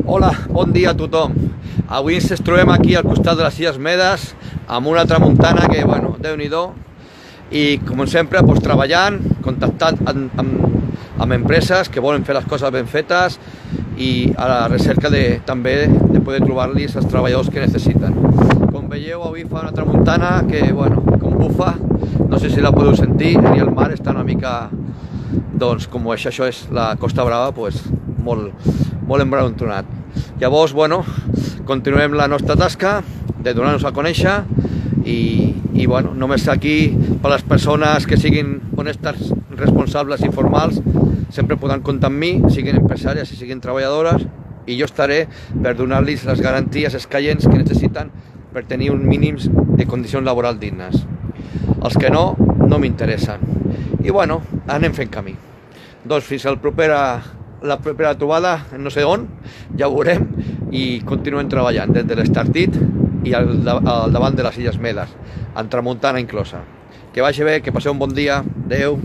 Hola, bon dia a tothom. Avui ens trobem aquí al costat de les Illes Medes amb una tramuntana que, bueno, Déu-n'hi-do. I com sempre, doncs, treballant, contactant amb empreses que volen fer les coses ben fetes i a la recerca també de poder trobar-los els treballadors que necessiten. Com veieu, avui fa una tramuntana que, bueno, com bufa, no sé si la podeu sentir, i el mar està una mica, doncs, com això és la Costa Brava, doncs, molt embrantonat. Llavors, bueno, continuem la nostra tasca de donar-nos a conèixer i bueno, només aquí per les persones que siguin honestes, responsables i formals sempre podran comptar amb mi, siguin empresàries i siguin treballadores, i jo estaré per donar-los les garanties escaients que necessiten per tenir un mínim de condicions laborals dignes. Els que no m'interessen. I bueno, anem fent camí. Doncs fins a la propera trobada, no sé on, ja ho veurem, i continuem treballant des de l'Estartit i al davant de les Illes Medes, amb tramuntana inclosa. Que vagi bé, que passeu un bon dia. Adeu.